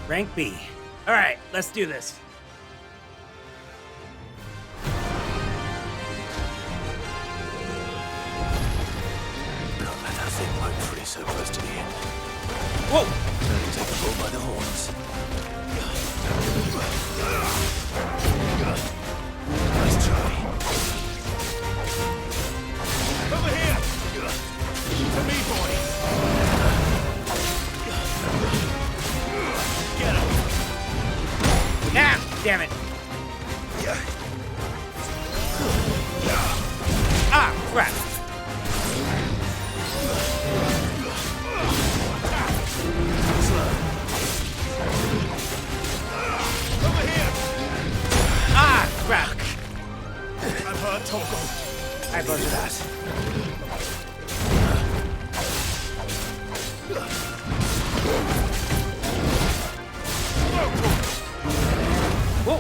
Rank B. All right, let's do this. Can't let that thing poke free so close to the end. Whoa! Time to take the bull by the horns. Nice try. Over here! To me, boy! Get him! Ah, damn it. Ah, crap. Over here! Ah, crap. I've heard Toggle. I buzzed that. Whoa!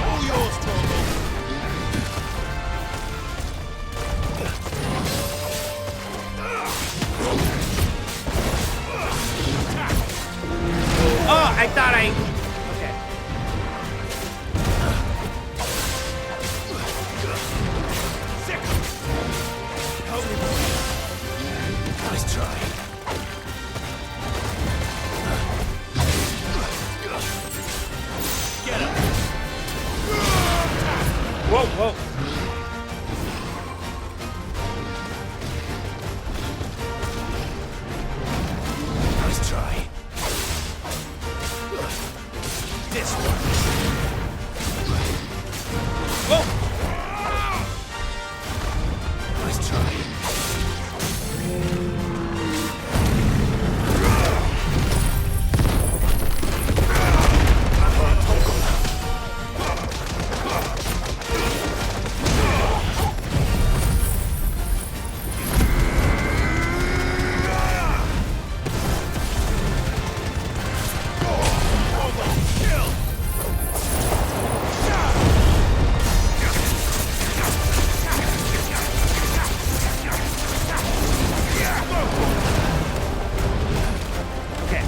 All yours, Toggle. Oh, I thought I... Okay. Sick. Help me, boy. Nice try. Get him. Whoa, whoa. Nice try. This one. Whoa! Nice try. I've heard Toggle. Okay.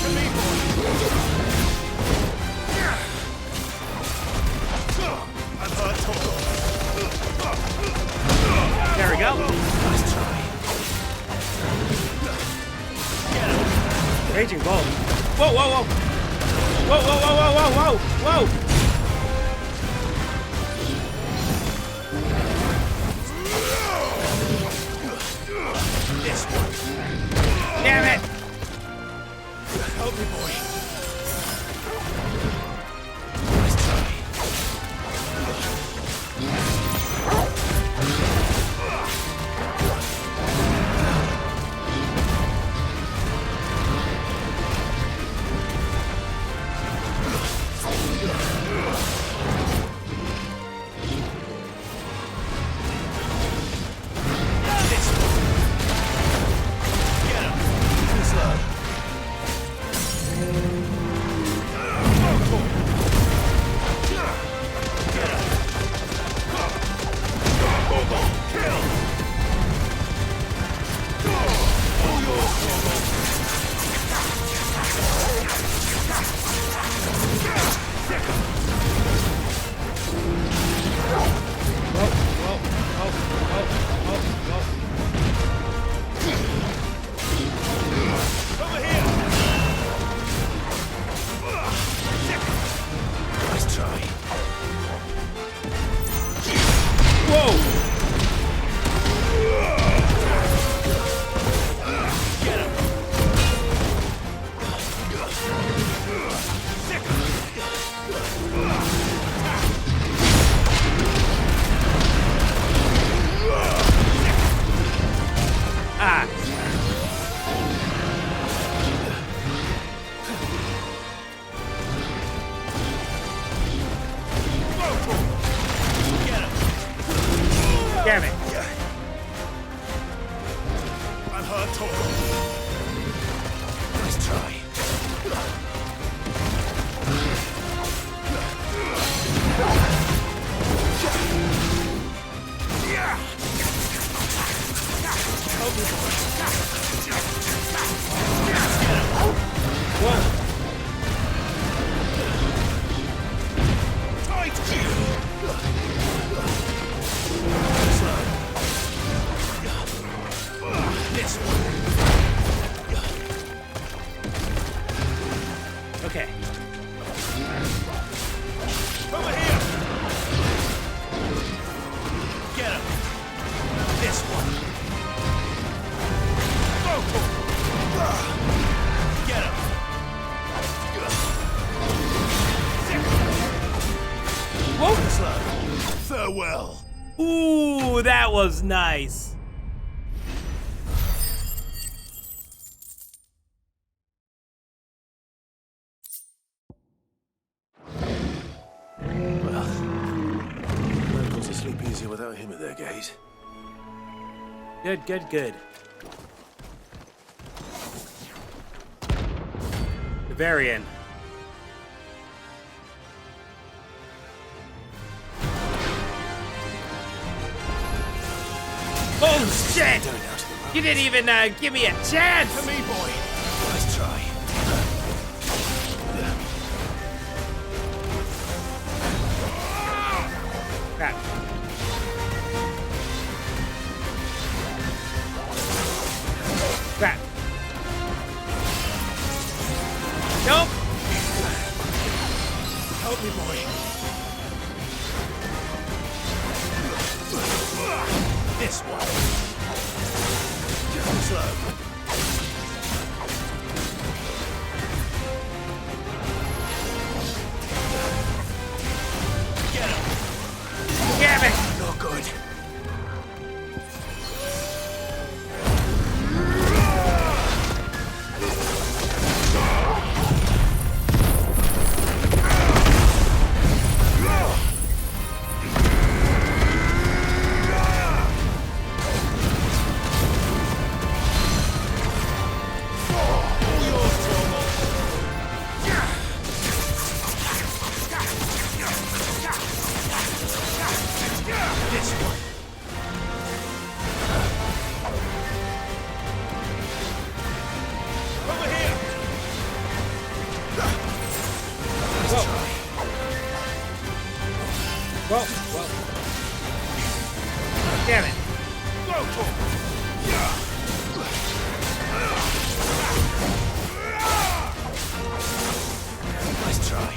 To me, boy. I've heard Toggle. There we go. Nice try. Get him. Raging Bolt. Whoa, whoa, whoa. Whoa, whoa, whoa, whoa, whoa, whoa, whoa. This one. Damn it. Help me, boy. Nice try. This one. Get him. Too slow. Whoa, whoa, whoa, whoa, whoa, whoa. Over here. Nice try. Whoa! Get him. Ah! Get him. Damn it. I've heard Toggle. try. This one. Okay. Over here. Get him. This one. Go. Get him. Whoa. Farewell. Ooh, that was nice. Well, locals will sleep easier without him at their gate. Good, good, good. Bavarian. Oh shit! Going out to the road. You didn't even give me a chance! To me, boy. Nice try. Crap. Crap. Nope! Help me, boy. This one. Slow. Get him. Damn it! Not good. This one. Over here. Whoa. Whoa, whoa. Damn it. Nice try.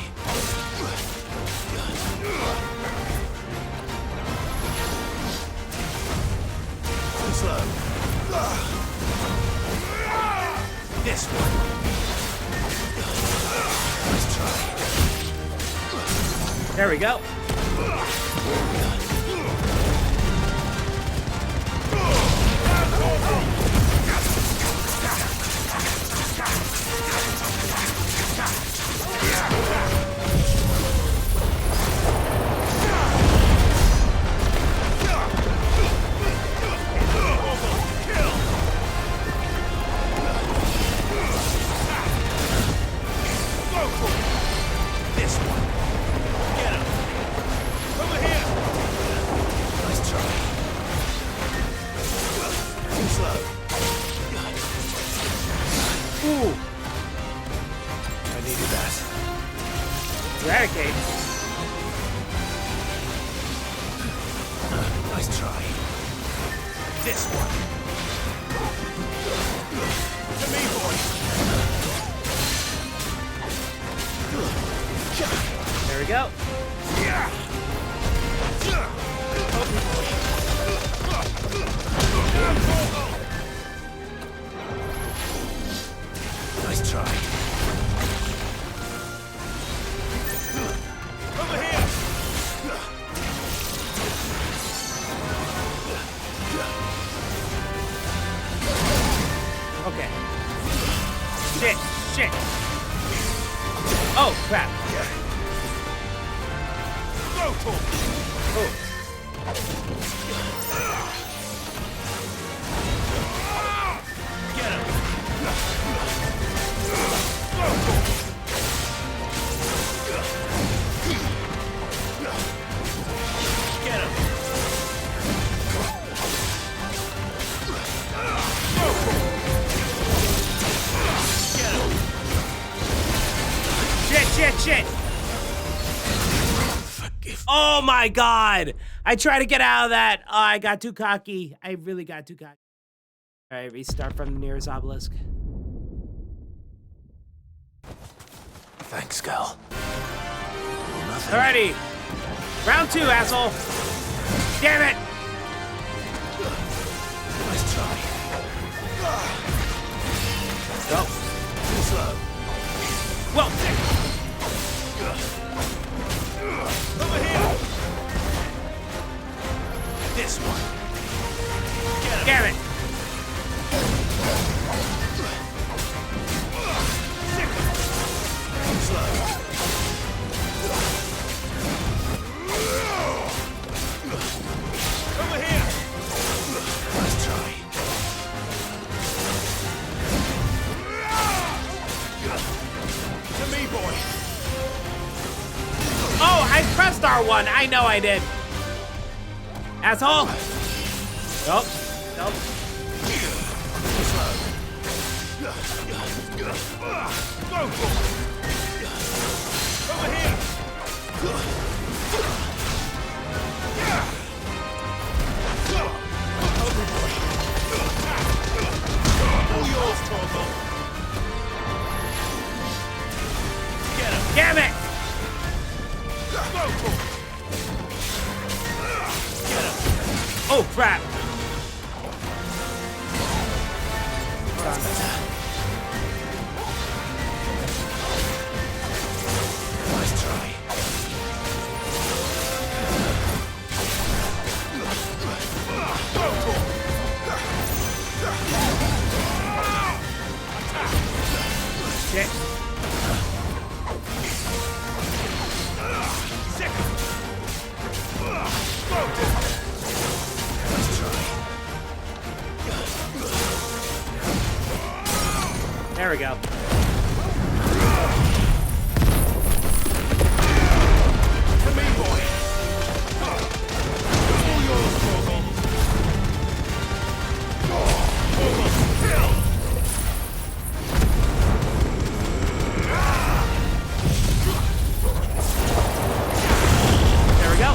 Slow. This one. Nice try. There we go. This one. Get him. Over here. Nice try. Too slow. Ooh. I needed that. Eradicate. Nice try. This one. To me, boy. There we go. Help me, boy. Nice try. Over here. Okay. Shit, shit. Oh, crap. Go, Tom. Oh. Get him. Oh my god! I tried to get out of that. Oh, I got too cocky. I really got too cocky. All right, restart from the nearest obelisk. Thanks, Gal. Nothing. Alrighty. Round 2, asshole. Damn it! Nice try. Go. Too slow. Whoa! Over here. This one. Damn it! Too slow. Over here. Nice try. To me, boy. Oh, I pressed R1. I know I did. Asshole. Nope. Nope. Go for it. Over here. Over, boy. All yours, Torgo. Get him. Damn it! Go for it. Get him. Oh, crap. Nice try. Go for it. Shit. Second. Go for it. Nice try. There we go. To me, boy. All yours, Torgo. Almost killed. There we go.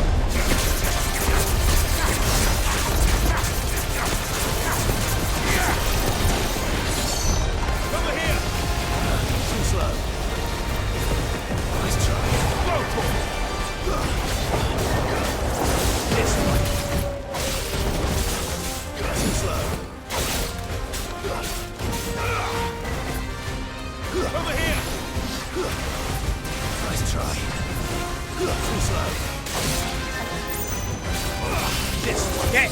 Over here. Too slow. Nice try. Go for it. This one. Too slow. Over here. Nice try. Too slow. This one. Okay.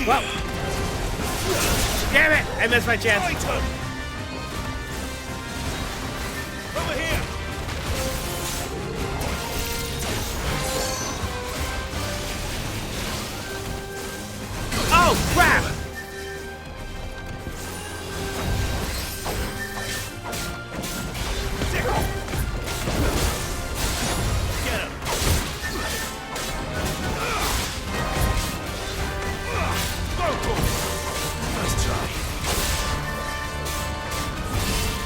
Whoa. Damn it! I missed my chance. Eikons. Over here. Oh, crap! Get him. Go for it. Nice try.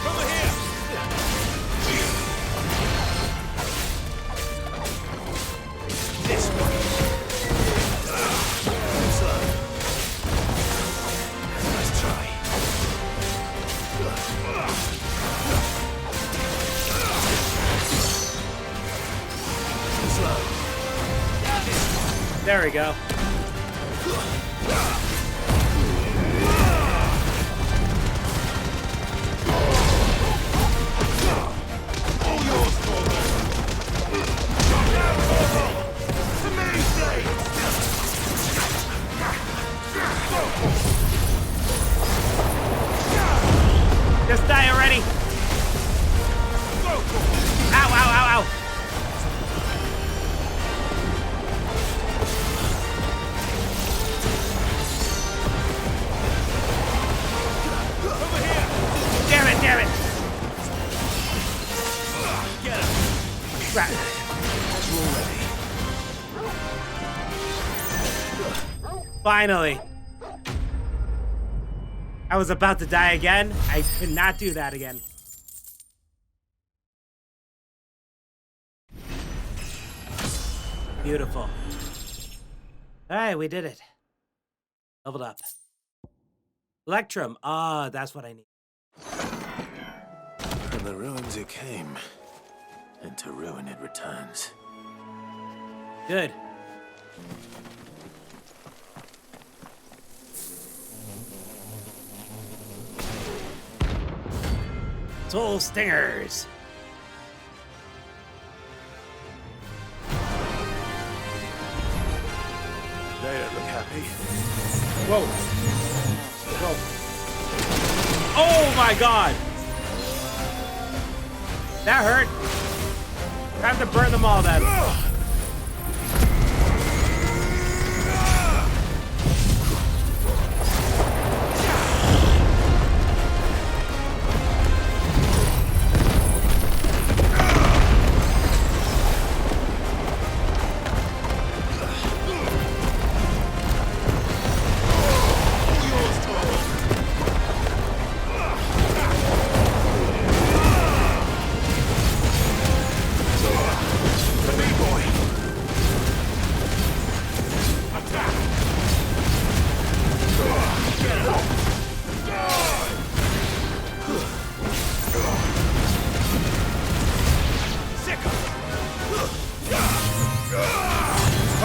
Over here. This one. Too slow. Nice try. Too slow. There we go. All yours, Torgo. To me, Blight. Go for it. Just die already. Go for it. Ow, ow, ow, ow. Over here. Damn it, damn it. Get him. Crap. Finally. I was about to die again. I could not do that again. Beautiful. All right, we did it. Leveled up. Electrum. Ah, that's what I need. From the ruins it came, and to ruin it returns. Good. Soul Stingers. They don't look happy. Whoa. Whoa. Oh my god. That hurt. Time to burn them all then.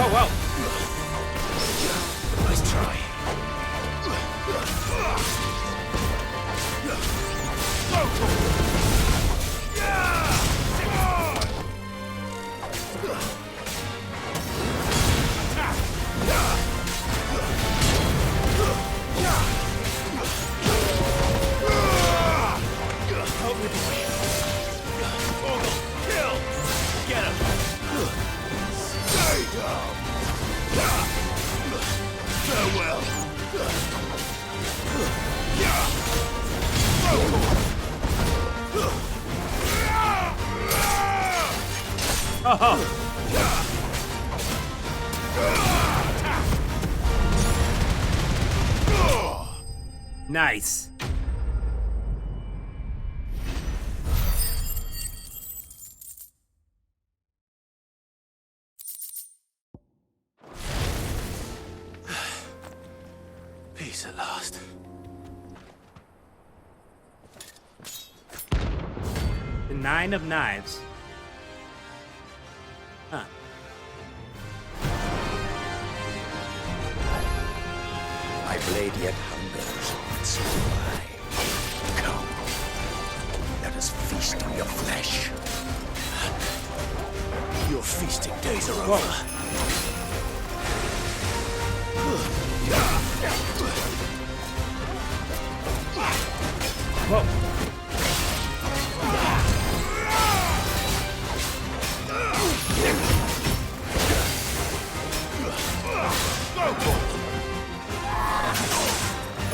Oh, wow. Nice try. Help me, boy. Ogle, kill! Get him! Stay down! Farewell! Oh. Nice. Peace at last. The 9 of Knives. Huh. My blade yet hungers, so do I. Come, let us feast on your flesh. Your feasting days are over. Whoa.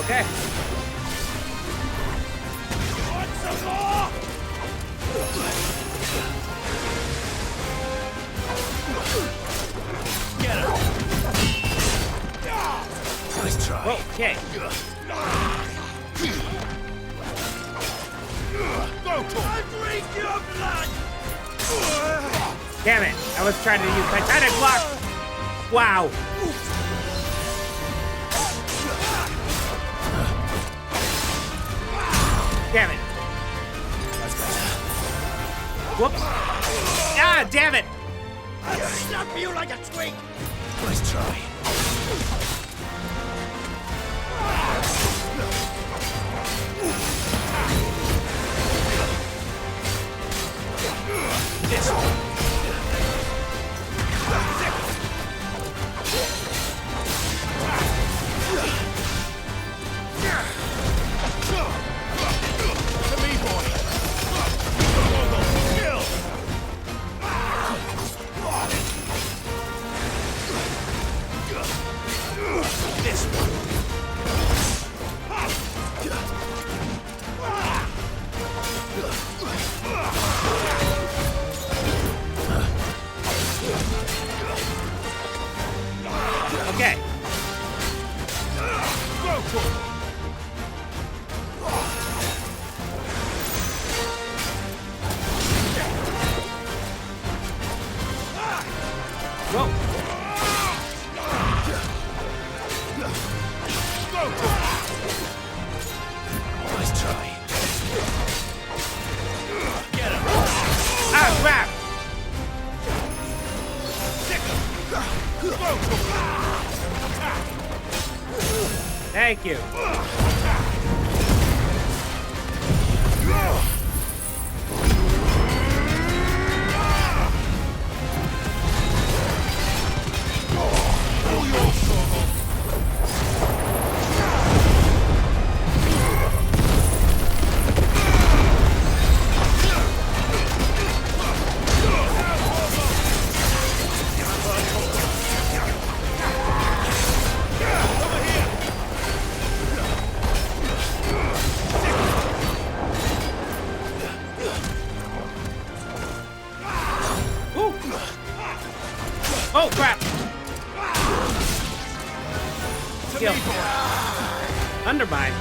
Okay. Want some more? Get him! Nice try. Okay. Go to I drink your blood! Damn it. I was trying to use Titanic block. Wow. Damn it. That's better. Whoops. Ah, damn it. I'll snap you like a twig! Nice try. This one. To me, boy! Ogle, kill! This one. Okay. Go to Whoa. Thank you. Oh, crap! Skill. Undermine.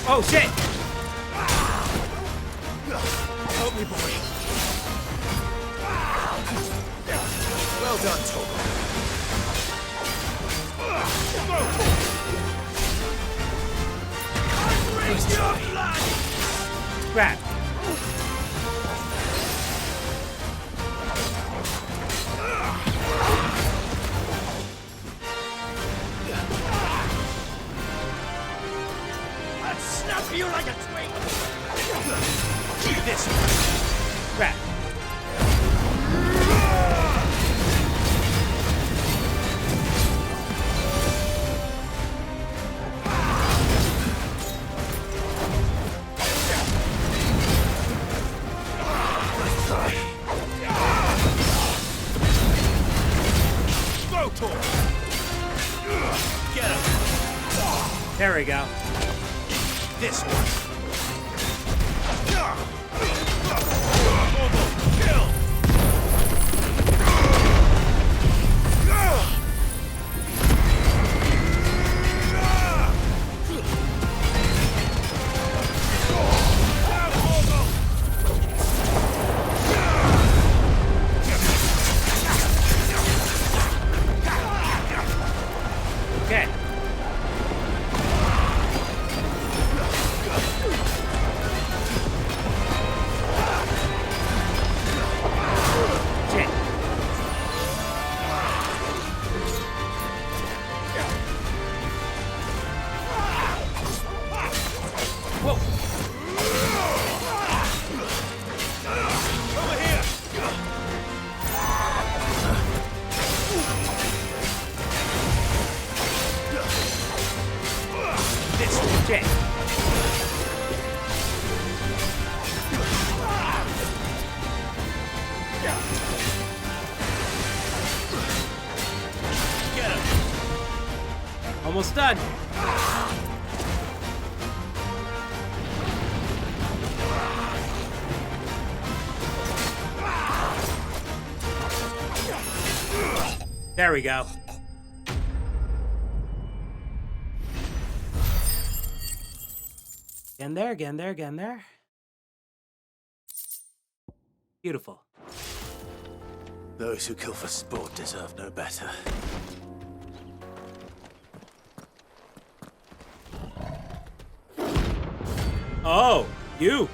Oh, shit! Help me, boy. Well done, Togo. Crap. Snap you like a twig! Keep this one! Crap. Go, Tor! Get him! There we go. This one! Okay. Shit. Whoa. Over here! This one! Shit. Get him! Almost done. There we go. Again there, again there, again there. Beautiful. Those who kill for sport deserve no better. Oh, you.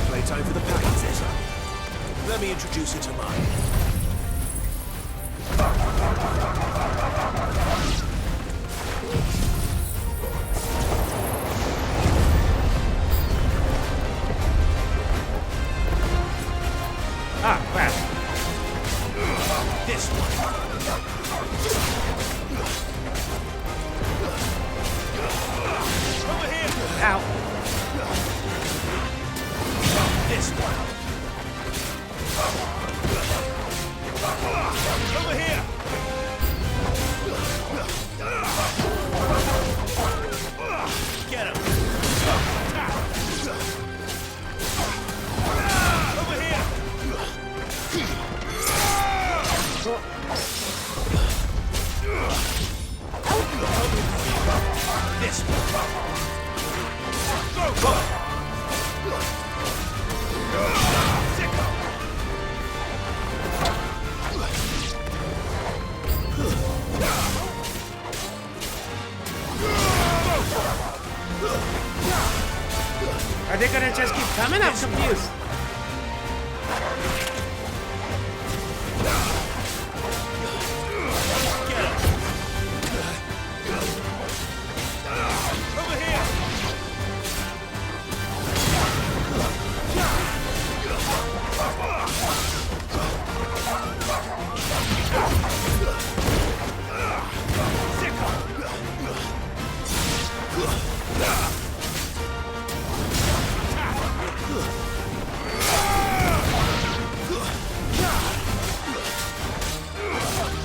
Playtime for the packets, Ezra. Let me introduce you to mine. Ah, crap. This one. Over here! Ow. Are they gonna just keep coming? I'm confused. Over here!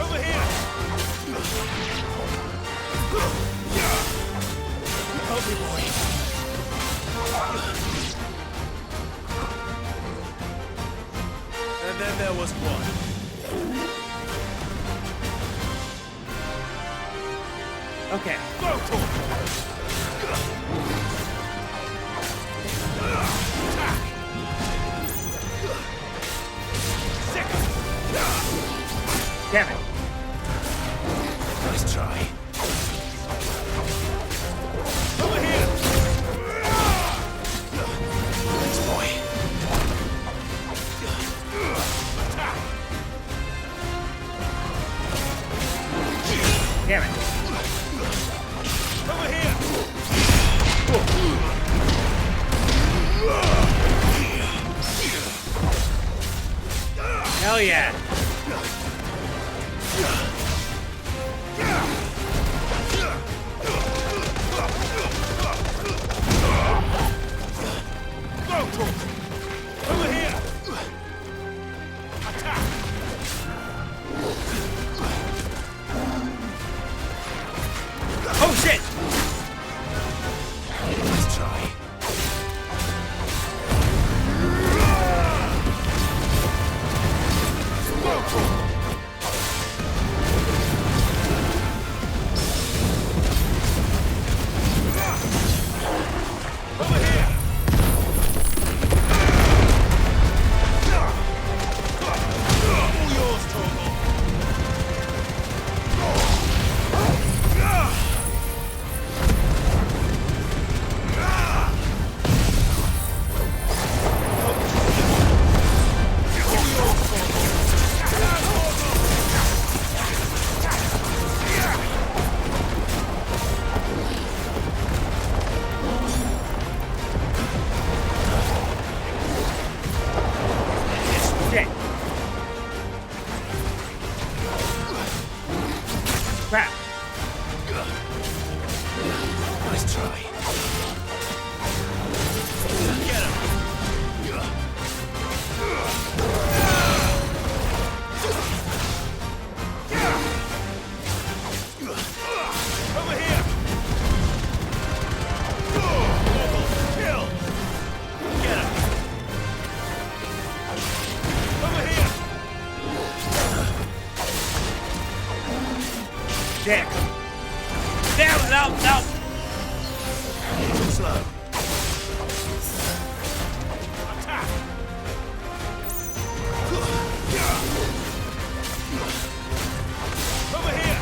Over here! Help me, boy. And then there was one. Okay. Go, Tor! Damn it. Nice try. Over here! Thanks, boy. Damn it. Over here! Hell yeah. Go, Tor! Over here! Attack! Oh shit. Nice try. Over here! All yours, Torgal. Shit. Crap. Nice try. Get him! Over here! Kill! Get him! Over here! Damn. Damn, no. Too slow. Attack! Over here!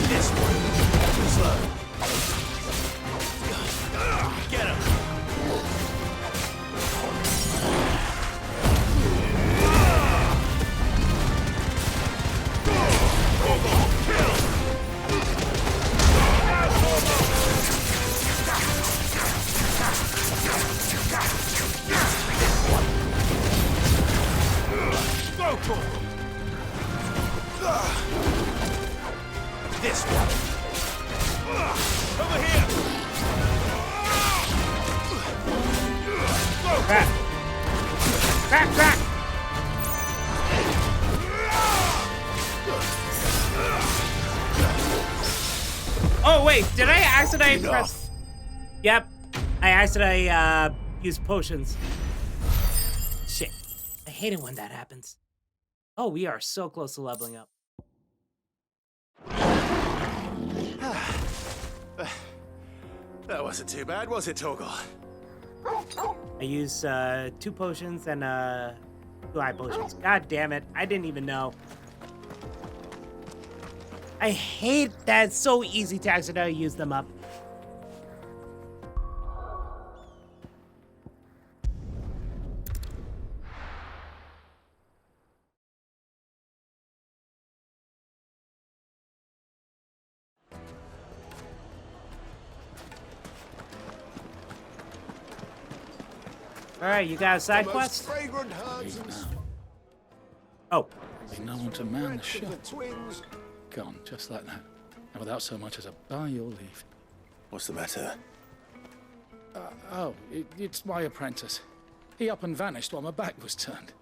This one. Too slow. Get him! Go, Tor! This one. Over here! Go, Crap. Crap. Oh wait, did I accidentally press? Yep, I accidentally used potions. Shit, I hate it when that happens. Oh, we are so close to leveling up. That wasn't too bad, was it, Torgal? I used 2 potions and 2 eye potions. God damn it, I didn't even know. I hate that it's so easy to accidentally use them up. All right, you got a side The most quest? fragrant herbs and Oh, There's no one to man the spirits of shop. the twins. Gone, just like that. And without so much as a by your leave. What's the matter? It's my apprentice. He up and vanished while my back was turned.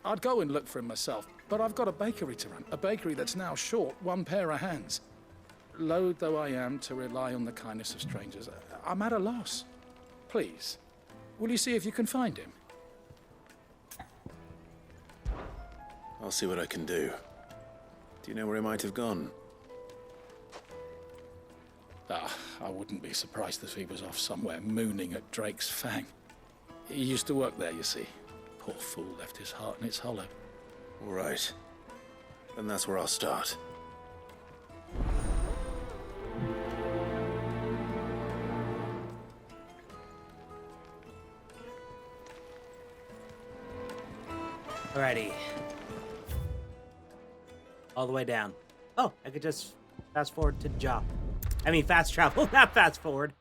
I'd go and look for him myself, but I've got a bakery to run. A bakery that's now short one pair of hands. Loath though I am to rely on the kindness of strangers, I'm at a loss. Please, will you see if you can find him? I'll see what I can do. Do you know where he might have gone? I wouldn't be surprised if he was off somewhere mooning at Drake's Fang. He used to work there, you see. Poor fool left his heart in its hollow. All right. Then that's where I'll start. alrighty. All the way down. Oh, I could just fast forward to job. I mean, fast travel, not fast forward.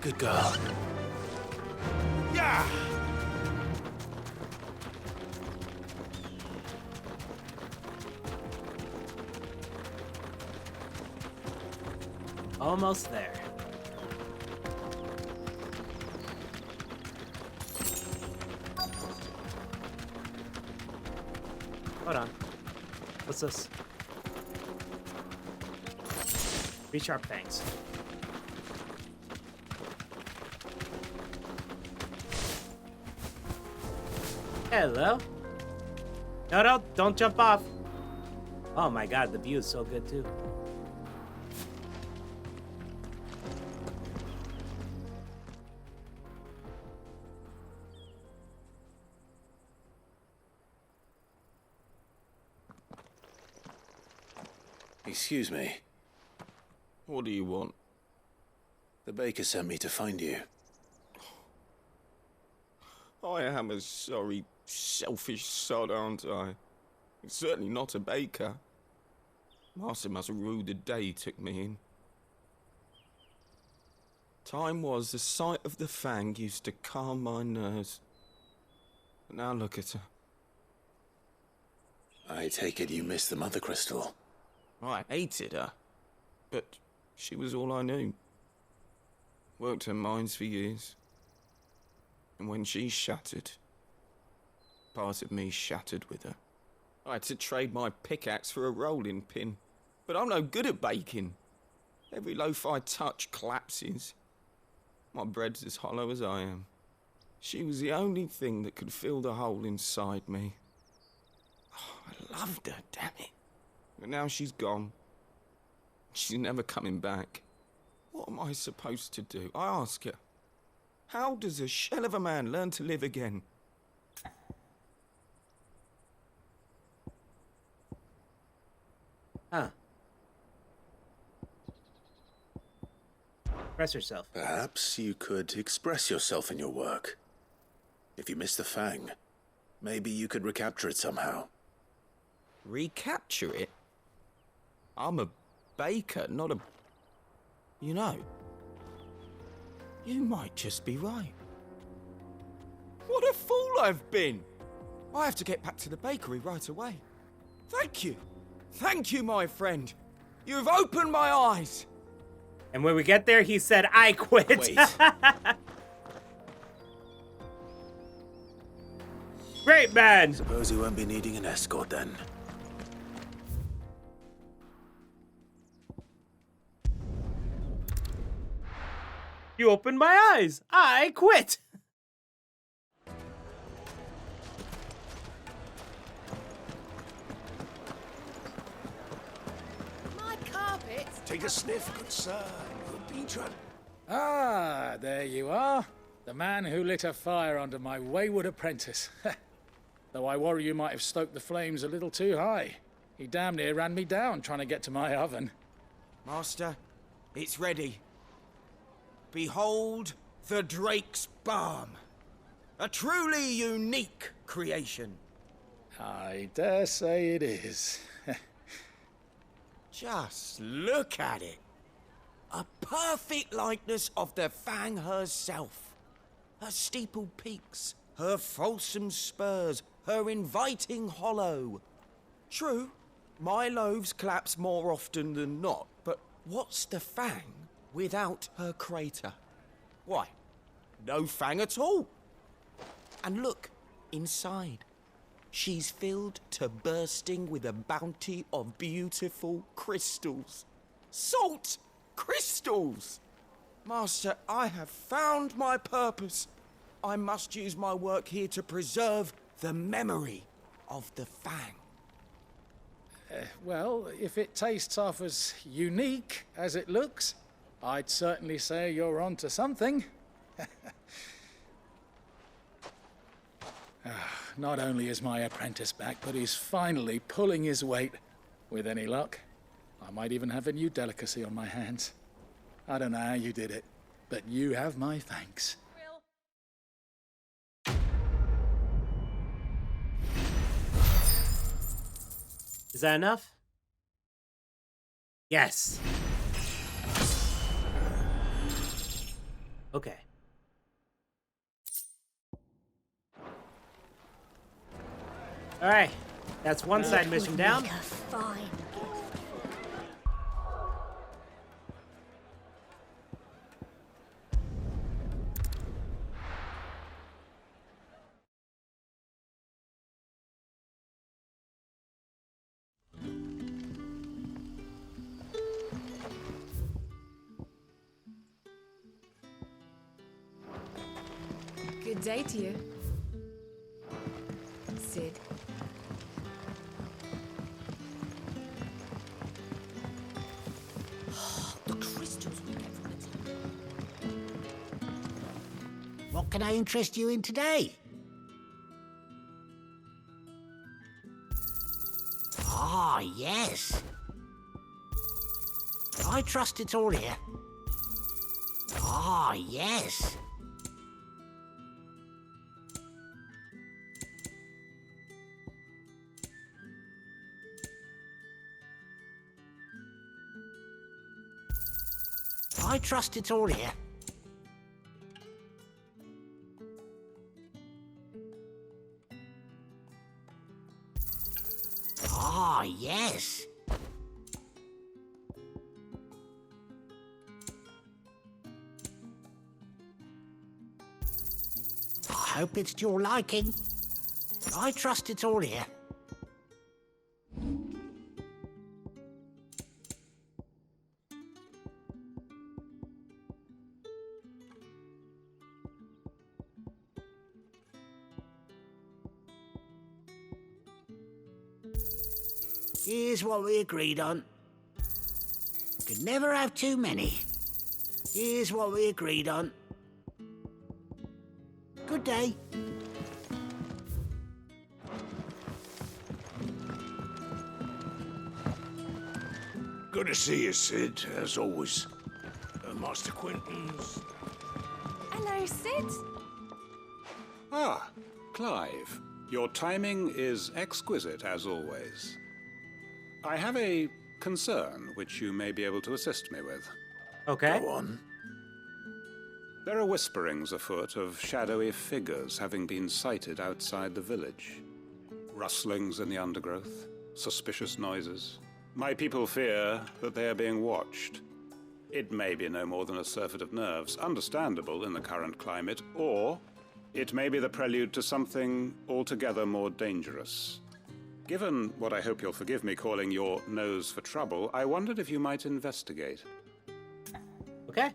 Good girl. Yeah! Almost there. Hold on. What's this? 3 sharp fangs. Hello. No, don't jump off. Oh my god, the view is so good too. Excuse me. What do you want? The baker sent me to find you. I am a sorry, selfish sod, aren't I? I'm certainly not a baker. Master must have ruled the day he took me in. Time was the sight of the Fang used to calm my nerves. But now look at her. I take it you missed the Mothercrystal. I hated her, but she was all I knew. Worked her mines for years. And when she shattered, part of me shattered with her. I had to trade my pickaxe for a rolling pin, but I'm no good at baking. Every loaf I touch collapses. My bread's as hollow as I am. She was the only thing that could fill the hole inside me. Oh, I loved her, damn it. But now she's gone. She's never coming back. What am I supposed to do? I ask her. How does a shell of a man learn to live again? Huh. Express yourself. Perhaps you could express yourself in your work. If you miss the Fang, maybe you could recapture it somehow. Recapture it? I'm a baker, not a... You know, you might just be right. What a fool I've been! I have to get back to the bakery right away. Thank you. Thank you, my friend. You've opened my eyes. And when we get there, he said, I quit. Wait. Great, man. Suppose you won't be needing an escort then. You opened my eyes. I quit. My carpet. Take a sniff, good sir. Good patron. Ah, there you are. The man who lit a fire under my wayward apprentice. Though I worry you might have stoked the flames a little too high. He damn near ran me down trying to get to my oven. Master, it's ready. Behold the Drake's Balm. A truly unique creation. I dare say it is. Just look at it. A perfect likeness of the Fang herself. Her steepled peaks, her fulsome spurs, her inviting hollow. True, my loaves collapse more often than not, but what's the Fang without her crater? Why, no Fang at all. And look, inside. She's filled to bursting with a bounty of beautiful crystals. Salt crystals! Master, I have found my purpose. I must use my work here to preserve the memory of the Fang. Well, if it tastes half as unique as it looks, I'd certainly say you're onto something. Not only is my apprentice back, but he's finally pulling his weight. With any luck, I might even have a new delicacy on my hands. I don't know how you did it, but you have my thanks. Is that enough? Yes. Okay. All right. That's one side mission down. Fine. Good day to you, Sid. The crystals we get from it. What can I interest you in today? Ah, yes. I trust it's all here. Ah, yes. I trust it's all here. Ah, yes. I hope it's to your liking. I trust it's all here. Here's what we agreed on. Could never have too many. Here's what we agreed on. Good day. Good to see you, Sid, as always. Master Quentin's. Hello, Sid. Ah, Clive. Your timing is exquisite, as always. I have a concern which you may be able to assist me with. Okay. Go on. There are whisperings afoot of shadowy figures having been sighted outside the village. Rustlings in the undergrowth, suspicious noises. My people fear that they are being watched. It may be no more than a surfeit of nerves, understandable in the current climate, or it may be the prelude to something altogether more dangerous. Given what I hope you'll forgive me calling your nose for trouble, I wondered if you might investigate. Okay.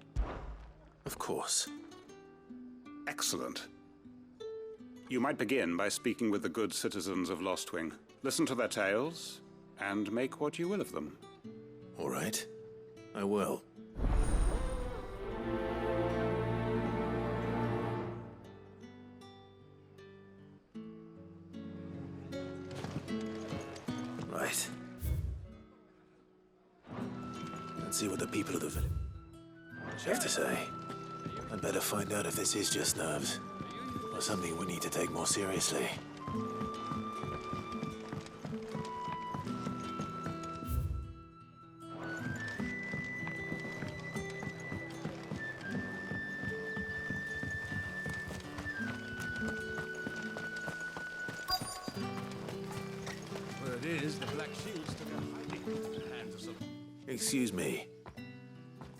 Of course. Excellent. You might begin by speaking with the good citizens of Lostwing. Listen to their tales, and make what you will of them. All right. I will. Right. Let's see what the people of the village have to say. I'd better find out if this is just nerves, or something we need to take more seriously. Excuse me.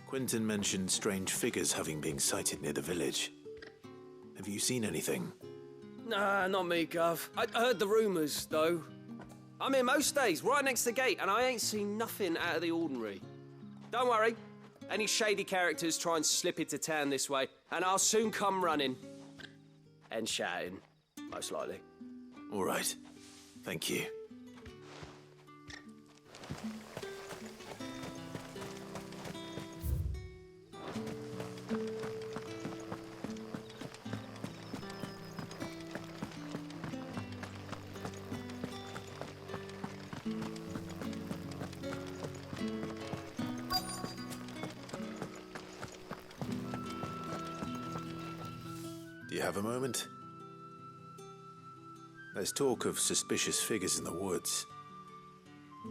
Quentin mentioned strange figures having been sighted near the village. Have you seen anything? Nah, not me, Gov. I heard the rumours, though. I'm here most days, right next to the gate, and I ain't seen nothing out of the ordinary. Don't worry. Any shady characters try and slip into town this way, and I'll soon come running. And shouting, most likely. All right. Thank you. Do you have a moment? There's talk of suspicious figures in the woods.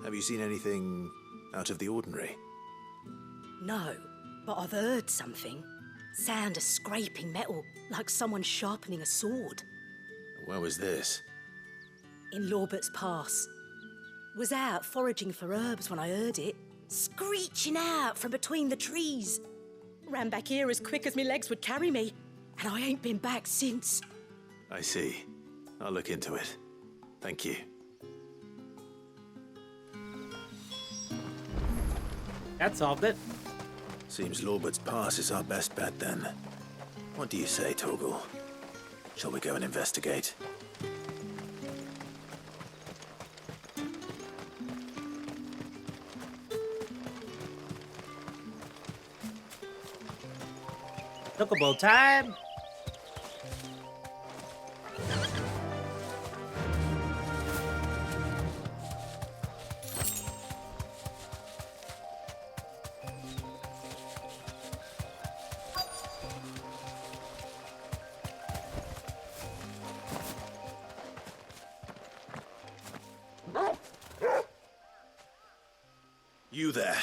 Have you seen anything out of the ordinary? No, but I've heard something. Sound of scraping metal, like someone sharpening a sword. Where was this? In Lorbert's Pass. Was out foraging for herbs when I heard it, screeching out from between the trees. Ran back here as quick as my legs would carry me, and I ain't been back since. I see. I'll look into it. Thank you. That solved it. Seems Lorbert's Pass is our best bet then. What do you say, Torgal? Shall we go and investigate? Chocobo time. You there.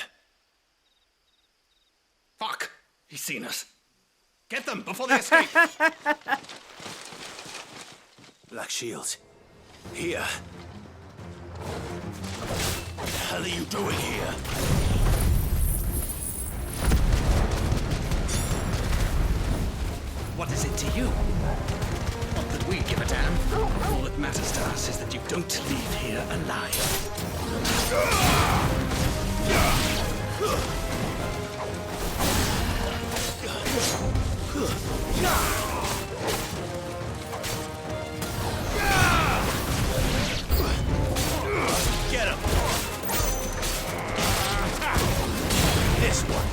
Fuck! He's seen us. Get them before they escape! Black Shield. Here. What the hell are you doing here? What is it to you? Not that we give a damn. All that matters to us is that you don't leave here alive. Get him! This one.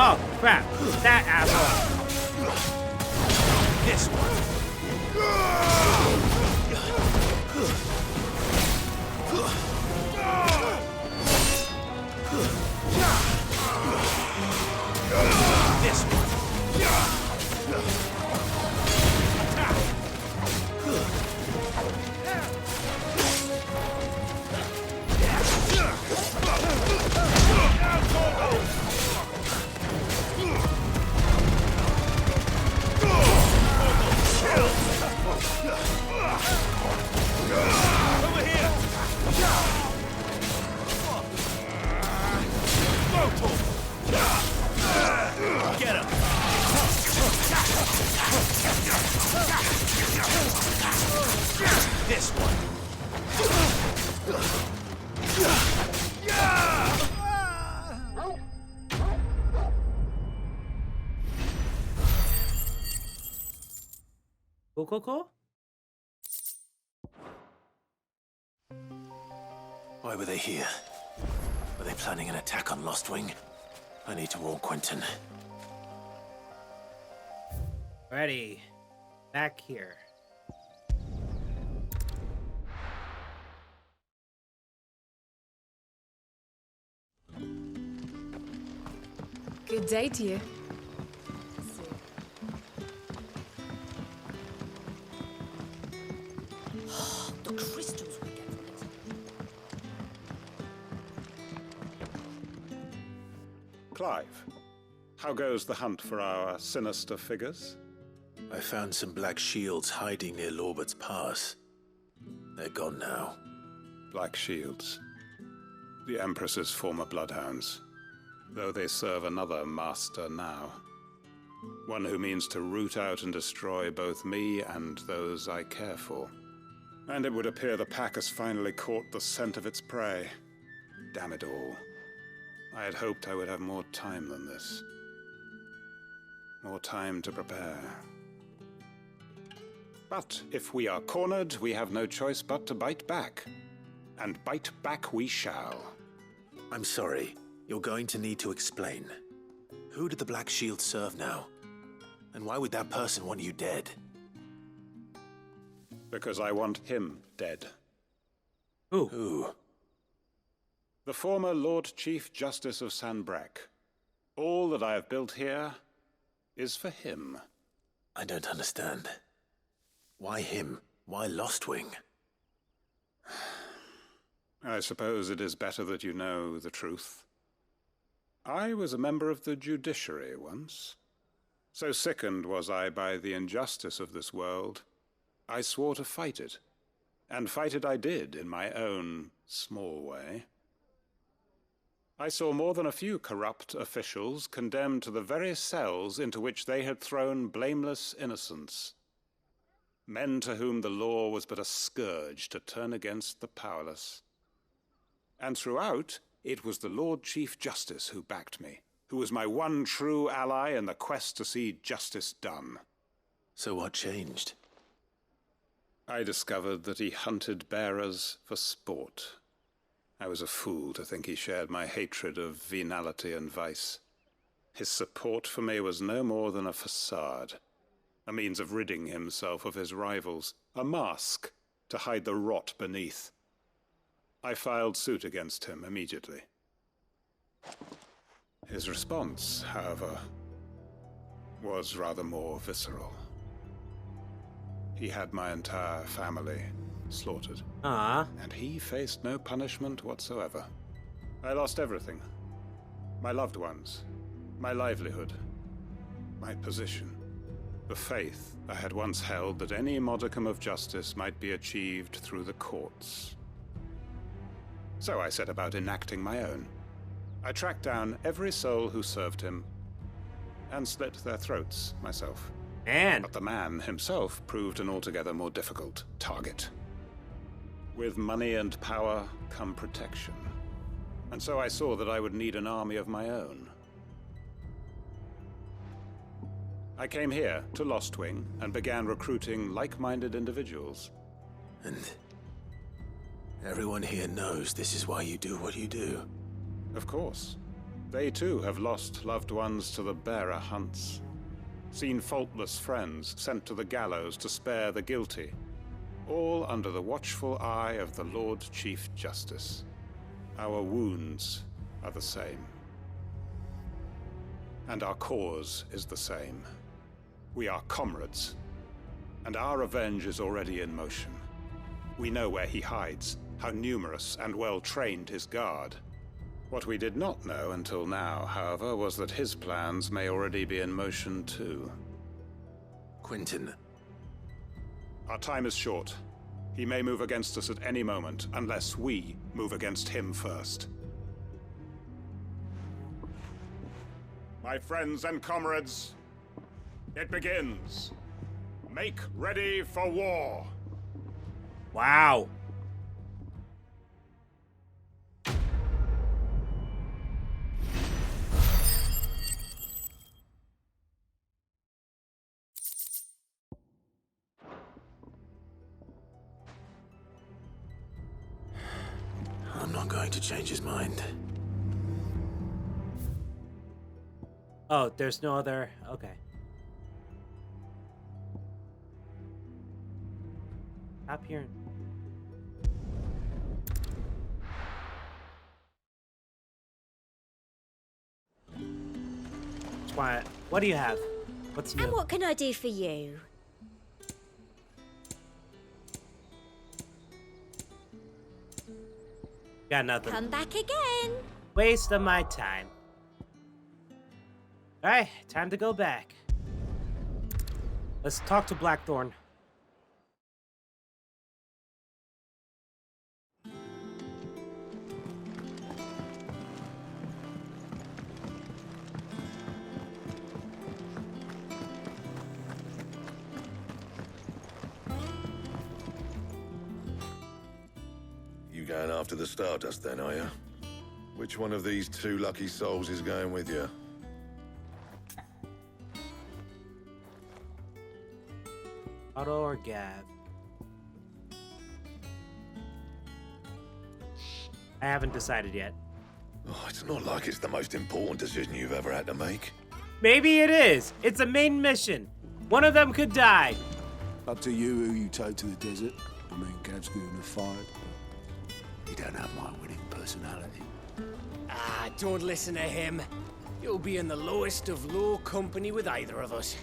Oh, crap. That asshole. This one. This one. Over here! Get him! This one. Cool. Why were they here? Were they planning an attack on Lostwing? I need to warn Quentin. Ready. Back here. Good day to you. The crystals we get from it. Clive, how goes the hunt for our sinister figures? I found some black shields hiding near Lorbert's Pass. They're gone now. Black Shields. The Empress's former bloodhounds. Though they serve another master now. One who means to root out and destroy both me and those I care for. And it would appear the pack has finally caught the scent of its prey. Damn it all. I had hoped I would have more time than this. More time to prepare. But if we are cornered, we have no choice but to bite back. And bite back we shall. I'm sorry. You're going to need to explain. Who did the Black Shield serve now? And why would that person want you dead? Because I want him dead. Who? Who? The former Lord Chief Justice of Sanbreque. All that I have built here is for him. I don't understand. Why him? Why Lostwing? I suppose it is better that you know the truth. I was a member of the judiciary once. So sickened was I by the injustice of this world, I swore to fight it. And fight it I did in my own small way. I saw more than a few corrupt officials condemned to the very cells into which they had thrown blameless innocents. Men to whom the law was but a scourge to turn against the powerless. And throughout, it was the Lord Chief Justice who backed me, who was my one true ally in the quest to see justice done. So what changed? I discovered that he hunted bearers for sport. I was a fool to think he shared my hatred of venality and vice. His support for me was no more than a facade. A means of ridding himself of his rivals, a mask to hide the rot beneath. I filed suit against him immediately. His response, however, was rather more visceral. He had my entire family slaughtered. And he faced no punishment whatsoever. I lost everything. My loved ones, my livelihood, my position. The faith I had once held that any modicum of justice might be achieved through the courts. So I set about enacting my own. I tracked down every soul who served him, and slit their throats myself. But the man himself proved an altogether more difficult target. With money and power come protection. And so I saw that I would need an army of my own. I came here to Lostwing and began recruiting like-minded individuals. And everyone here knows this is why you do what you do. Of course. They too have lost loved ones to the bearer hunts. Seen faultless friends sent to the gallows to spare the guilty. All under the watchful eye of the Lord Chief Justice. Our wounds are the same. And our cause is the same. We are comrades, and our revenge is already in motion. We know where he hides, how numerous and well-trained his guard. What we did not know until now, however, was that his plans may already be in motion too. Quentin. Our time is short. He may move against us at any moment, unless we move against him first. My friends and comrades, it begins. Make ready for war. Wow. I'm not going to change his mind. Oh, there's no other... Okay. Up here. What do you have? What's new? And what can I do for you? Got nothing. Come back again. Waste of my time. Alright, time to go back. Let's talk to Blackthorn. You going after the Stardust then, are you? Which one of these two lucky souls is going with you? Otto or Gav? I haven't decided yet. Oh, it's not like it's the most important decision you've ever had to make. Maybe it is. It's a main mission. One of them could die. Up to you who you take to the desert. I mean, Gav's good in a fight, but you don't have my winning personality. Ah, don't listen to him. You'll be in the lowest of low company with either of us.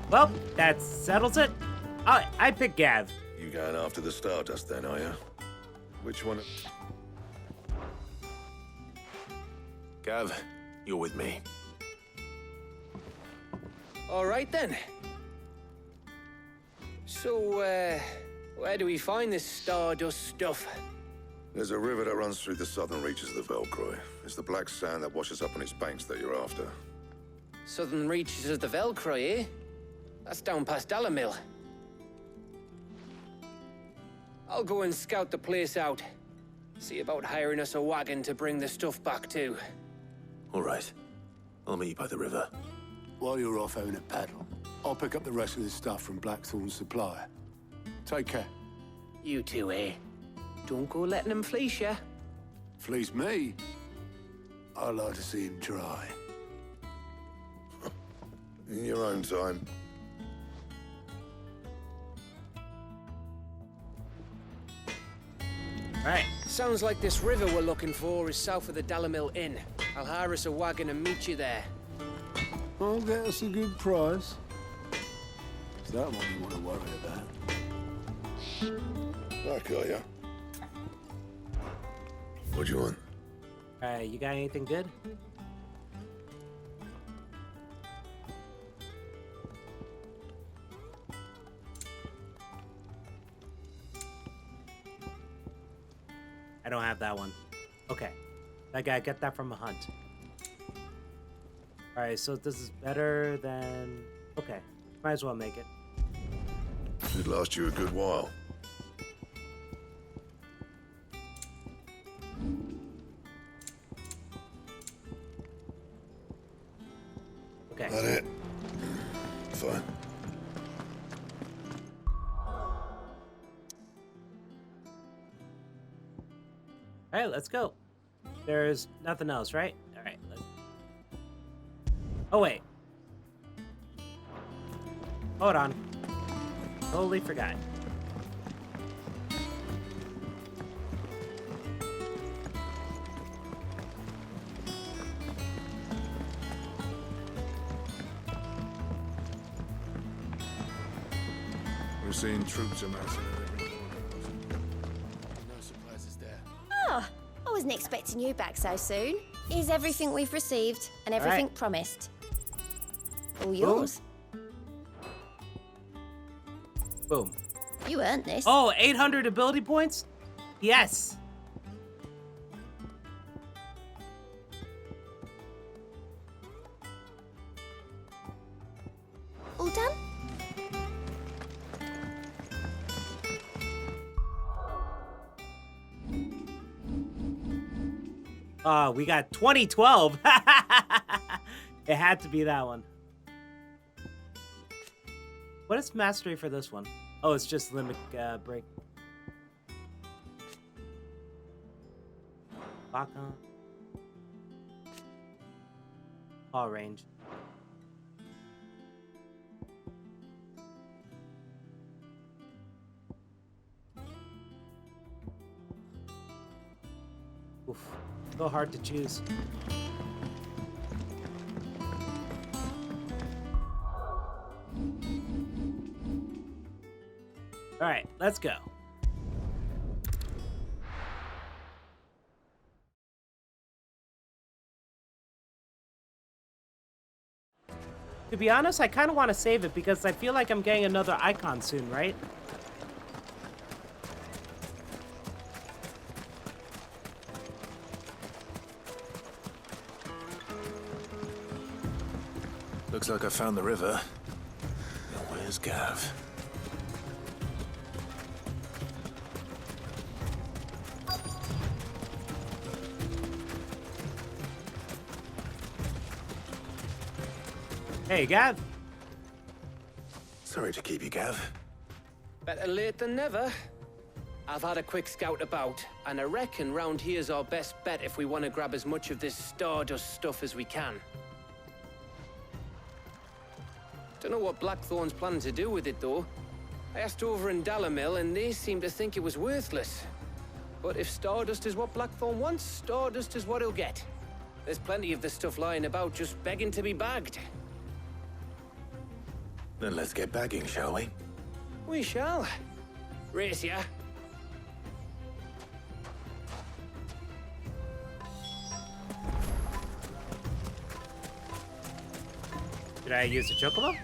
Well, that settles it. I pick Gav. You going after the Stardust then, are you? Which one? Gav, you're with me. All right then. So, where do we find this Stardust stuff? There's a river that runs through the southern reaches of the Velcroy. It's the black sand that washes up on its banks that you're after. Southern reaches of the Velcroy, eh? That's down past Alamil. I'll go and scout the place out. See about hiring us a wagon to bring the stuff back to. All right. I'll meet you by the river. While you're off having a paddle, I'll pick up the rest of the stuff from Blackthorn's supplier. Take care. You two, eh? Don't go letting him fleece ya. Fleece me? I'd like to see him try. In your own time. Right. Sounds like this river we're looking for is south of the Dalamil Inn. I'll hire us a wagon and meet you there. I'll get us a good price. Is that what you want to worry about? I got ya. What do you want? Alright, you got anything good? I don't have that one. Okay. I gotta get that from a hunt. Alright, so this is better than... Okay. Might as well make it. Should last you a good while. Okay. That it? Fine. Alright, let's go. There's nothing else, right? Alright. Oh, wait. Hold on. Totally forgot. We're seeing troops amassing at every corner. No surprises there. Oh, I wasn't expecting you back so soon. Here's everything we've received and everything right. promised. All yours. Boom. You earned this. Oh, 800 ability points? Yes. All done? We got 2012. It had to be that one. What is mastery for this one? Oh, it's just limit break. Lock on. All range. Oof. So hard to choose. All right, let's go. To be honest, I kind of want to save it because I feel like I'm getting another icon soon, right? Looks like I found the river. Now where's Gav? Hey, Gav. Sorry to keep you, Gav. Better late than never. I've had a quick scout about, and I reckon round here's our best bet if we want to grab as much of this Stardust stuff as we can. Don't know what Blackthorn's planning to do with it, though. I asked over in Dalamil, and they seem to think it was worthless. But if Stardust is what Blackthorn wants, Stardust is what he'll get. There's plenty of this stuff lying about, just begging to be bagged. Then let's get bagging, shall we? We shall. Race ya. Did I use the chocobo?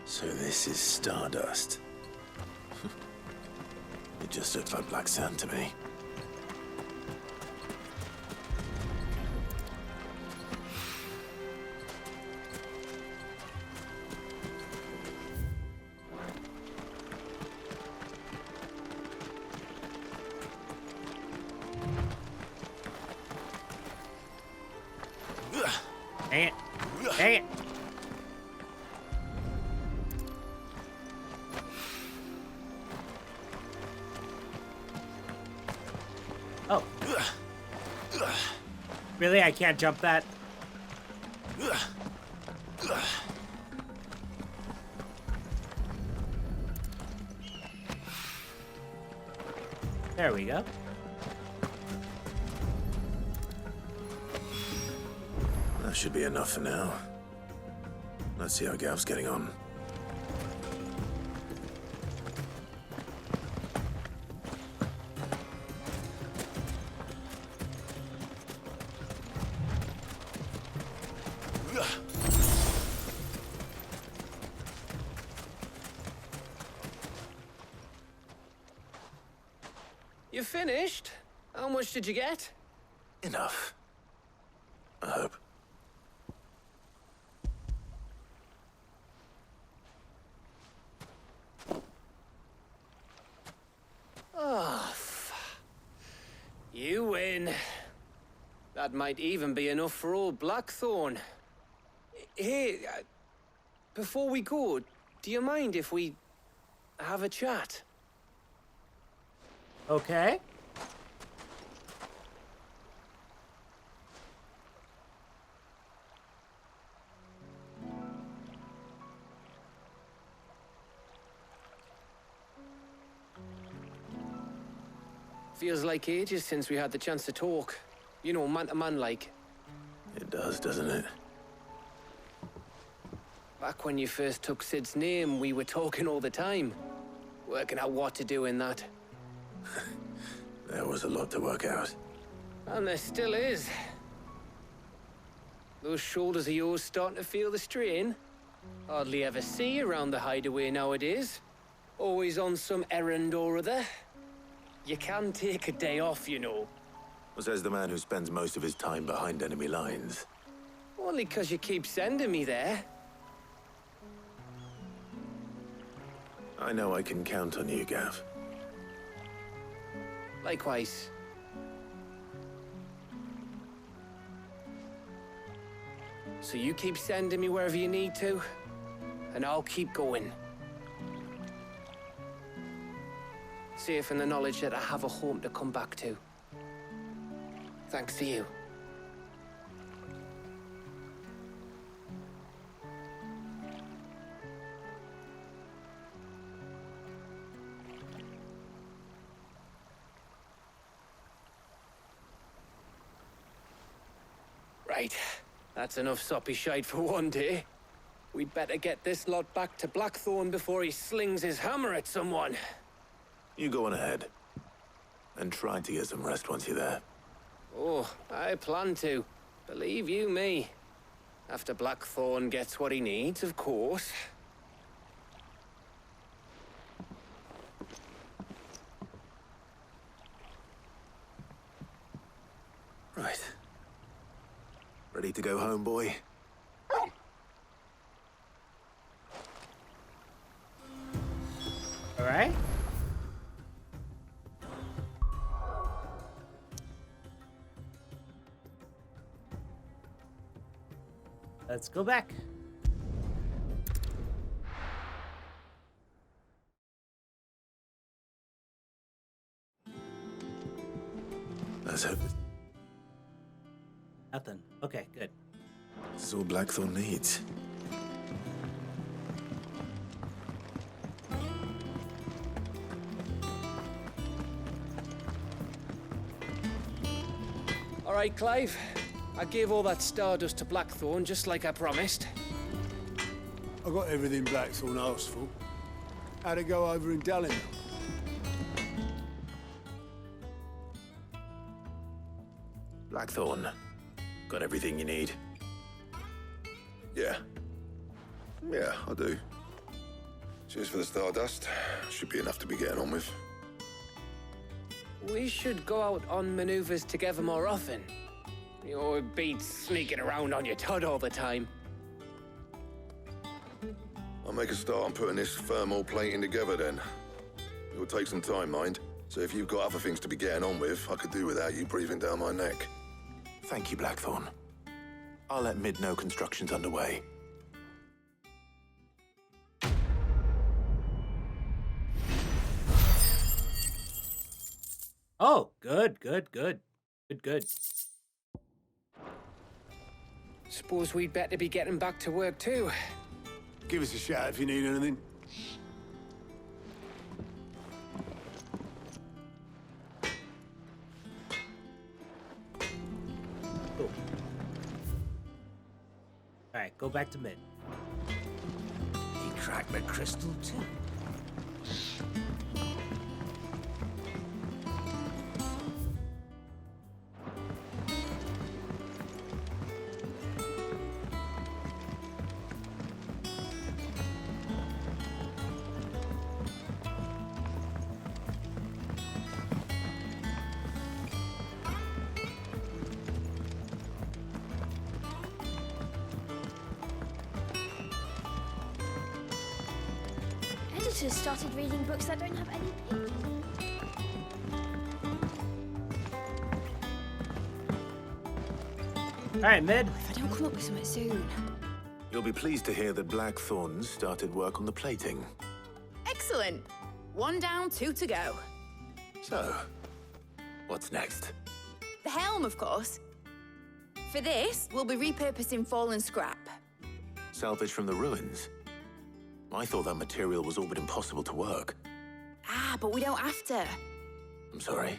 So this is Stardust. It just looks like black sand to me. Dang it. Dang it. Oh. Really? I can't jump that? There we go. That should be enough for now. Let's see how Gav's getting on. You finished? How much did you get? Enough. I hope. Oh, you win. That might even be enough for old Blackthorn. Hey, before we go, do you mind if we have a chat? Okay. Feels like ages since we had the chance to talk. You know, man to man like. It does, doesn't it? Back when you first took Sid's name, we were talking all the time. Working out what to do in that. There was a lot to work out. And there still is. Those shoulders of yours starting to feel the strain. Hardly ever see you around the hideaway nowadays. Always on some errand or other. You can take a day off, you know. Says the man who spends most of his time behind enemy lines. Only 'cause you keep sending me there. I know I can count on you, Gav. Likewise. So you keep sending me wherever you need to, and I'll keep going. Safe in the knowledge that I have a home to come back to. Thanks to you. Right. That's enough soppy shite for one day. We'd better get this lot back to Blackthorn before he slings his hammer at someone. You go on ahead. And try to get some rest once you're there. Oh, I plan to. Believe you me. After Blackthorn gets what he needs, of course. Right. Ready to go home, boy? All right. Let's go back. Let's hope Nothing. Okay, good. this is all Blackthorn needs. All right, Clive. I gave all that stardust to Blackthorn just like I promised. I got everything Blackthorn asked for. How'd it go over in Dallingham? Blackthorn, got everything you need? Yeah. Yeah, I do. Cheers for the stardust. Should be enough to be getting on with. We should go out on maneuvers together more often. You'll be sneaking around on your tud all the time. I'll make a start on putting this thermal plating together then. It'll take some time, mind. So if you've got other things to be getting on with, I could do without you breathing down my neck. Thank you, Blackthorn. I'll let Mid know construction's underway. Oh, good. Good. Suppose we'd better be getting back to work too. Give us a shout if you need anything. Cool. All right, go back to mid. He cracked the crystal too. Editors started reading books that don't have any pages. All right, mid. If I don't come up with something soon. You'll be pleased to hear that Blackthorn's started work on the plating. Excellent. 1 down, 2 to go. So, what's next? The helm, of course. For this, we'll be repurposing fallen scrap. Salvage from the ruins? I thought that material was all but impossible to work. Ah, but we don't have to. I'm sorry.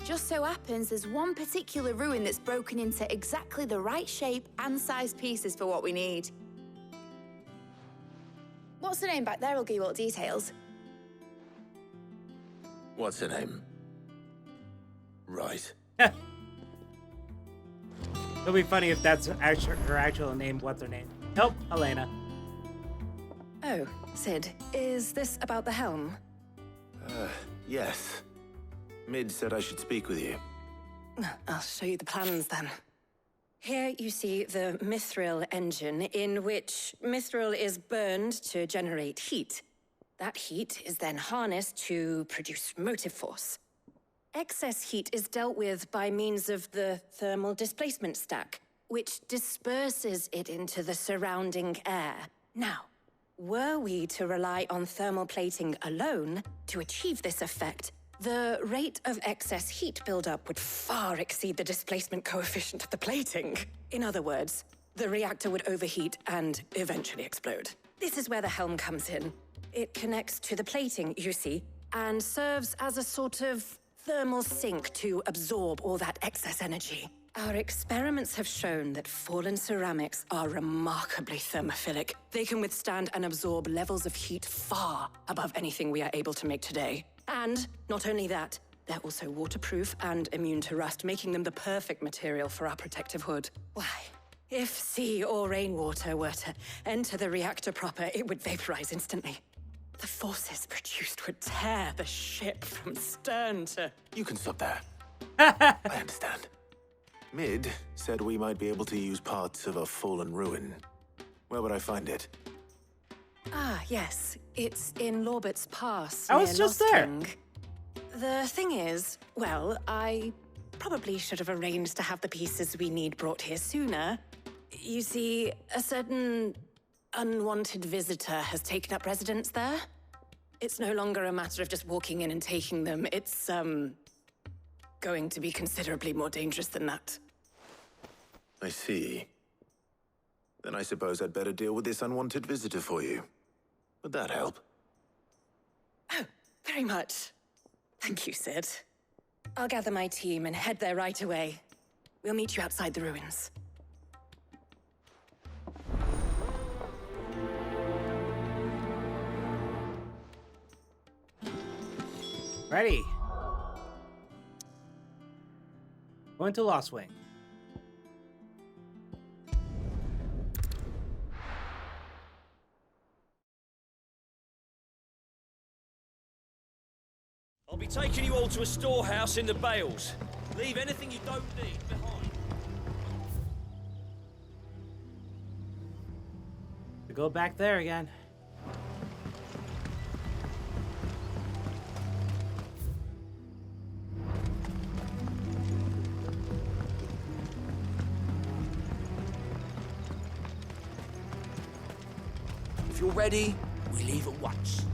Just so happens there's one particular ruin that's broken into exactly the right shape and size pieces for what we need. What's the name back there? I'll give you all the details. What's her name? Right. It'll be funny if that's her actual name. What's her name? Nope, Elena. Oh, Sid, is this about the helm? Yes. Mid said I should speak with you. I'll show you the plans then. Here you see the mithril engine, in which mithril is burned to generate heat. That heat is then harnessed to produce motive force. Excess heat is dealt with by means of the thermal displacement stack, which disperses it into the surrounding air. Now, were we to rely on thermal plating alone to achieve this effect, the rate of excess heat buildup would far exceed the displacement coefficient of the plating. In other words, the reactor would overheat and eventually explode. This is where the helm comes in. It connects to the plating, you see, and serves as a sort of thermal sink to absorb all that excess energy. Our experiments have shown that fallen ceramics are remarkably thermophilic. They can withstand and absorb levels of heat far above anything we are able to make today. And not only that, they're also waterproof and immune to rust, making them the perfect material for our protective hood. Why, if sea or rainwater were to enter the reactor proper, it would vaporize instantly. The forces produced would tear the ship from stern to... You can stop there. I understand. Mid said we might be able to use parts of a fallen ruin. Where would I find it? Ah, yes. It's in Lorbert's Pass. I was near just there. Lostring. The thing is, well, I probably should have arranged to have the pieces we need brought here sooner. You see, a certain unwanted visitor has taken up residence there. It's no longer a matter of just walking in and taking them. It's, going to be considerably more dangerous than that. I see. Then I suppose I'd better deal with this unwanted visitor for you. Would that help? Oh, very much. Thank you, Sid. I'll gather my team and head there right away. We'll meet you outside the ruins. Ready. Going to Lost Wing. I'll be taking you all to a storehouse in the Bales. Leave anything you don't need behind. To go back there again. If you're ready, we leave at once.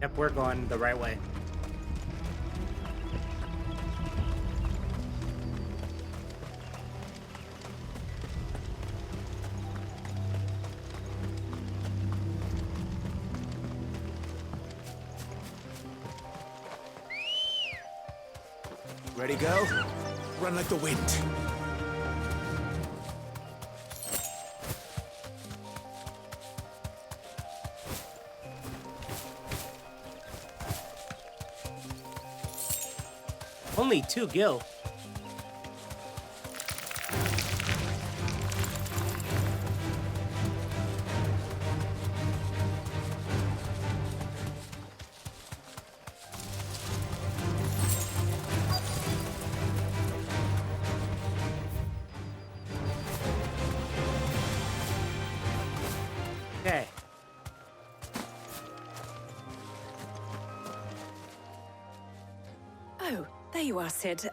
Yep, we're going the right way. Ready, go? Run like the wind. Only 2 gil. Okay. Oh, there you are, Sid.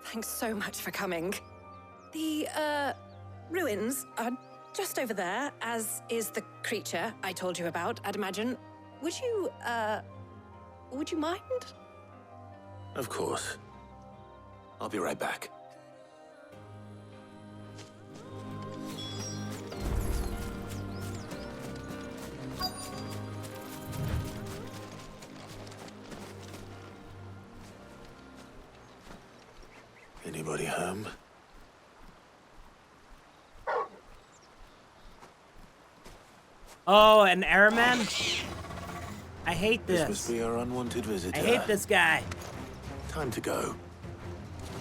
Thanks so much for coming. The, ruins are just over there, as is the creature I told you about, I'd imagine. Would you mind? Of course. I'll be right back. Anybody home? Oh, an airman? I hate this. This must be our unwanted visitor. I hate this guy. Time to go.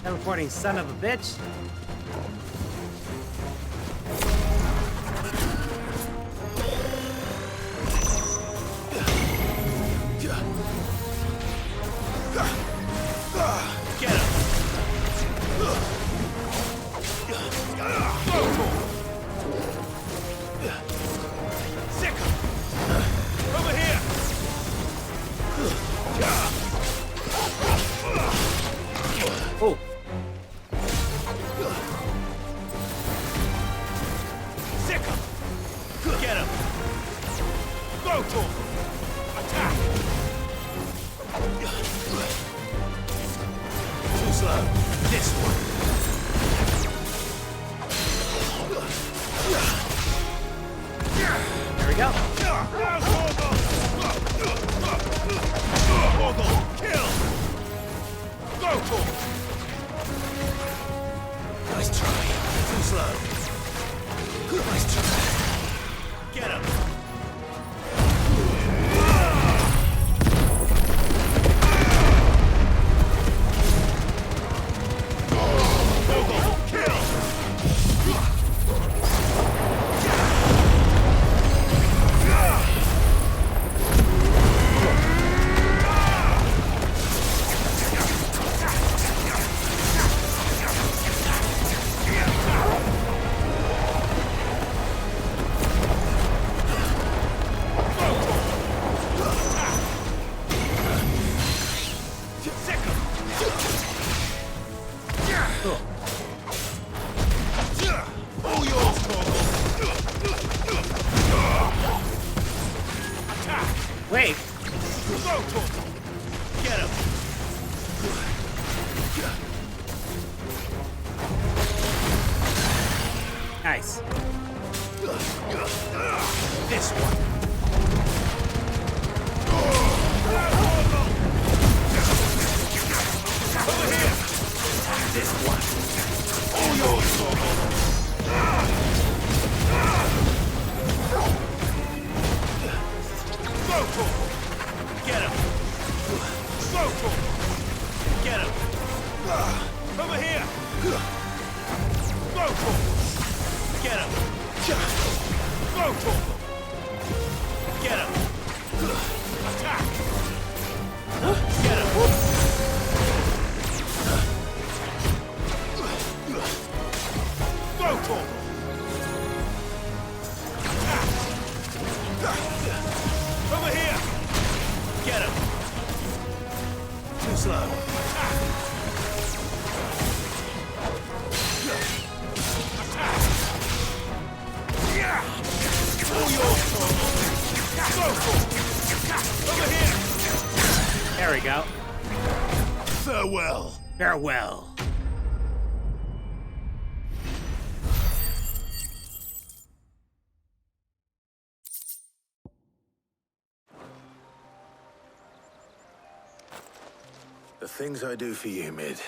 Teleporting son of a bitch. Get him! Sick! Over here! Oh. Nice try. Too slow. Nice try. Get him. Wait. Get him. Nice. This one. Over here. This one. All yours. Go for him. Get him. Go for him. Get him. Over here. Go for him. Get him. Go for him. Get him. Attack. Get him. Go for him. Over here! Get him! Too slow. Attack! Attack! Yeah! All yours! Go for it! Over here! There we go. Farewell! Farewell. The things I do for you, Mid.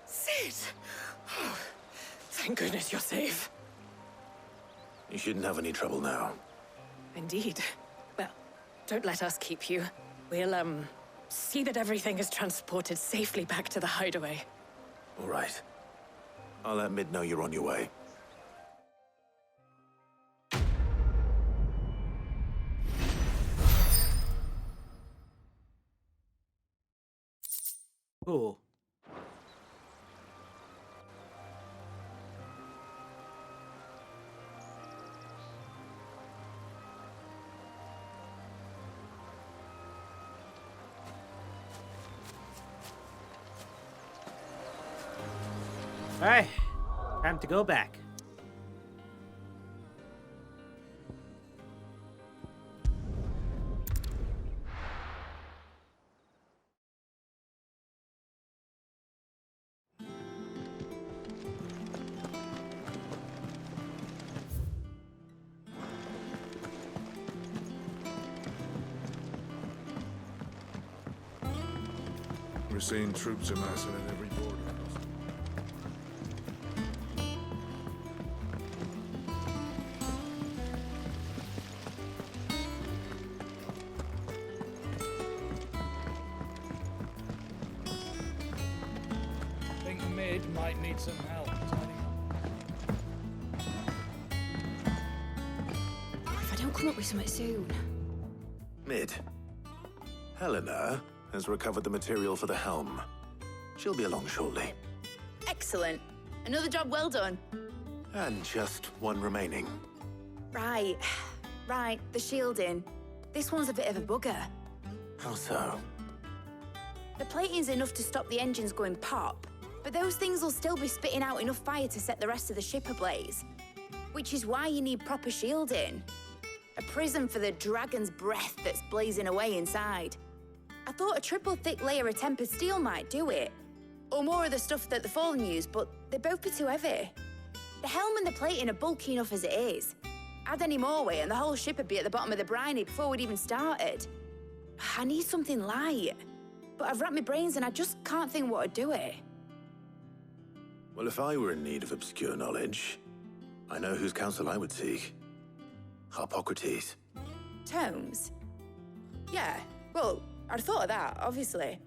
Sid! Oh, thank goodness you're safe. You shouldn't have any trouble now. Indeed. Well, don't let us keep you. We'll, see that everything is transported safely back to the hideaway. All right. I'll let Mid know you're on your way. Cool. All right, time to go back. We're seeing troops amassing at every border. Think Mid might need some help tidying If I don't come up with something soon. Mid. Helena has recovered the material for the helm. She'll be along shortly. Excellent. Another job well done. And just one remaining. Right. Right, the shielding. This one's a bit of a bugger. How so? The plating's enough to stop the engines going pop, but those things will still be spitting out enough fire to set the rest of the ship ablaze. Which is why you need proper shielding. A prison for the dragon's breath that's blazing away inside. I thought a triple thick layer of tempered steel might do it. Or more of the stuff that the Fallen use, but they'd both be too heavy. The helm and the plating are bulky enough as it is. Add any more weight and the whole ship would be at the bottom of the briny before we'd even started. I need something light. But I've racked my brains and I just can't think what would do it. Well, if I were in need of obscure knowledge, I know whose counsel I would seek. Harpocrates. Tomes? Yeah, well, I'd thought of that, obviously.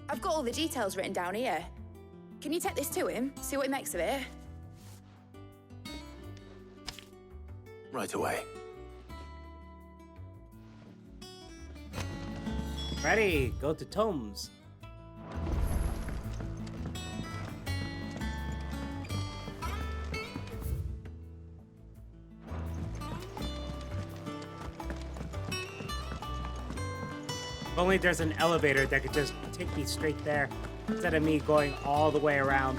I've got all the details written down here. Can you take this to him, see what he makes of it? Right away. Ready, go to Tomes. If only there's an elevator that could just take me straight there, instead of me going all the way around.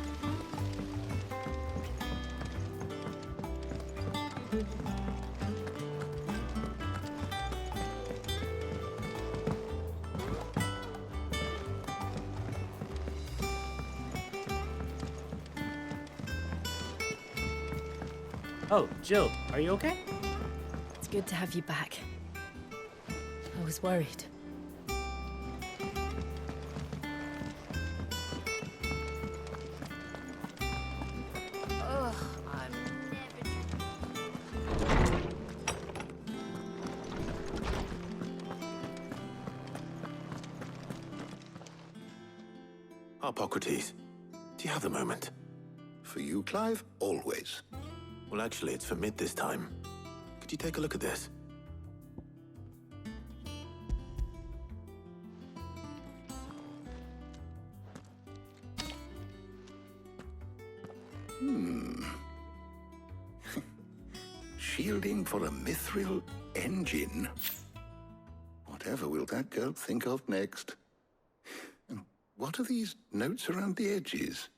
Oh, Jill, are you okay? It's good to have you back. I was worried. Ugh, I'm Harpocrates, do you have a moment? For you, Clive? Always. Well, actually, it's for mid this time. Could you take a look at this? Shielding for a mithril engine? Whatever will that girl think of next? And what are these notes around the edges?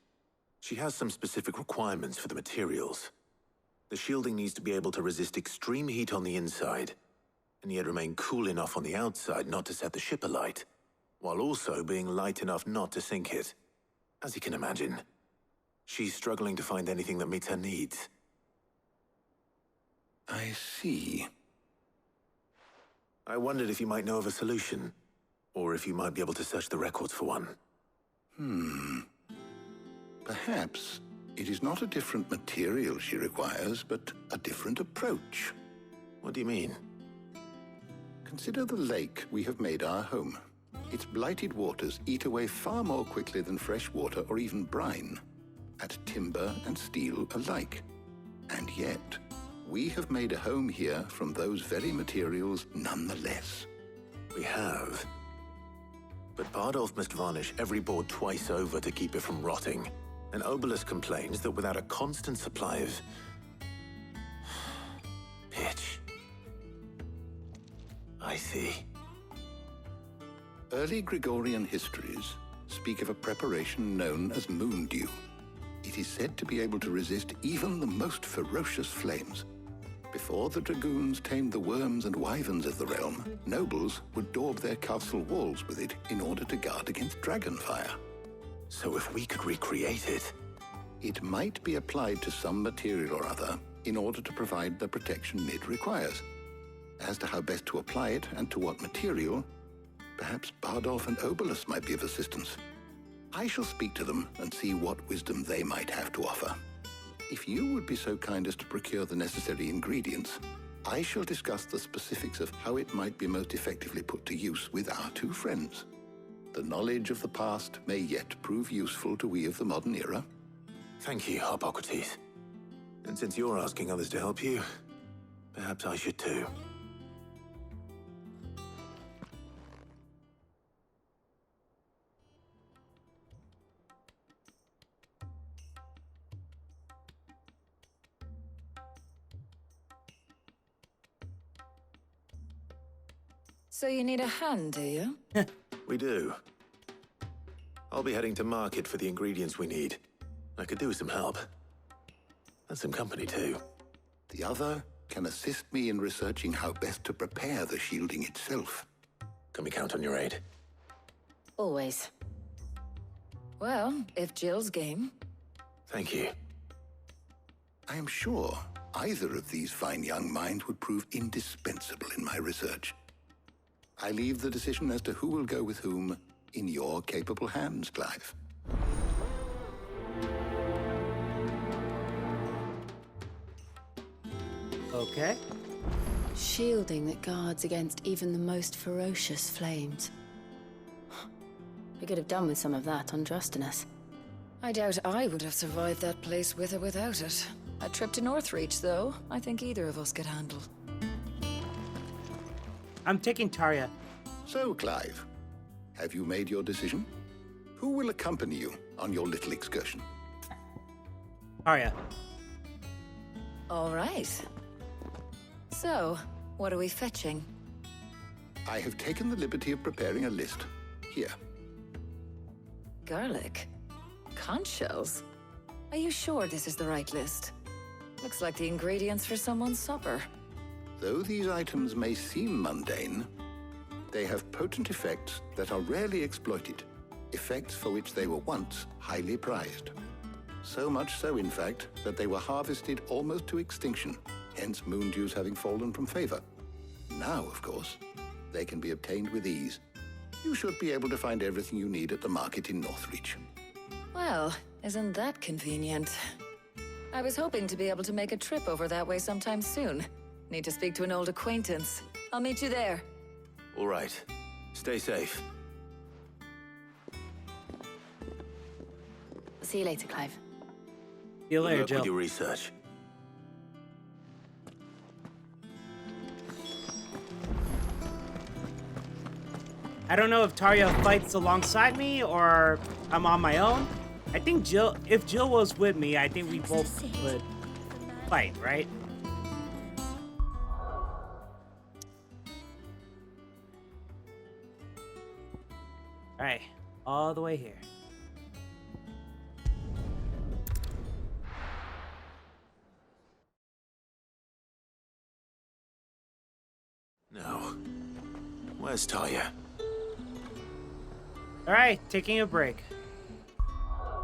She has some specific requirements for the materials. The shielding needs to be able to resist extreme heat on the inside, and yet remain cool enough on the outside not to set the ship alight, while also being light enough not to sink it. As you can imagine, she's struggling to find anything that meets her needs. I see. I wondered if you might know of a solution, or if you might be able to search the records for one. Perhaps it is not a different material she requires, but a different approach. What do you mean? Consider the lake we have made our home. Its blighted waters eat away far more quickly than fresh water or even brine, at timber and steel alike. And yet, we have made a home here from those very materials nonetheless. We have. But Bardolph must varnish every board twice over to keep it from rotting. And Obelus complains that without a constant supply of pitch. I see. Early Gregorian histories speak of a preparation known as moon dew. It is said to be able to resist even the most ferocious flames. Before the dragoons tamed the worms and wyverns of the realm, nobles would daub their castle walls with it in order to guard against dragon fire. So if we could recreate it... It might be applied to some material or other in order to provide the protection Mid requires. As to how best to apply it and to what material, perhaps Bardolph and Obelus might be of assistance. I shall speak to them and see what wisdom they might have to offer. If you would be so kind as to procure the necessary ingredients, I shall discuss the specifics of how it might be most effectively put to use with our two friends. The knowledge of the past may yet prove useful to we of the modern era. Thank you, Harpocrates. And since you're asking others to help you, perhaps I should too. So you need a hand, do you? We do. I'll be heading to market for the ingredients we need. I could do with some help. And some company, too. The other can assist me in researching how best to prepare the shielding itself. Can we count on your aid? Always. Well, if Jill's game. Thank you. I am sure either of these fine young minds would prove indispensable in my research. I leave the decision as to who will go with whom in your capable hands, Clive. Okay. Shielding that guards against even the most ferocious flames. We could have done with some of that on Drustinus. I doubt I would have survived that place with or without it. A trip to Northreach, though, I think either of us could handle. I'm taking Tarja. So, Clive, have you made your decision? Who will accompany you on your little excursion? Tarja. All right. So, what are we fetching? I have taken the liberty of preparing a list. Here. Garlic? Conch shells? Are you sure this is the right list? Looks like the ingredients for someone's supper. Though these items may seem mundane, they have potent effects that are rarely exploited, effects for which they were once highly prized. So much so, in fact, that they were harvested almost to extinction, hence moon dews having fallen from favor. Now, of course, they can be obtained with ease. You should be able to find everything you need at the market in Northreach. Well, isn't that convenient? I was hoping to be able to make a trip over that way sometime soon. Need to speak to an old acquaintance. I'll meet you there. All right. Stay safe. See you later, Clive. See you later, Good luck Jill. with your research. I don't know if Tarja fights alongside me or I'm on my own. I think Jill, if Jill was with me, I think we both would fight, right? All right, all the way here. Now, where's Tarja? All right, taking a break.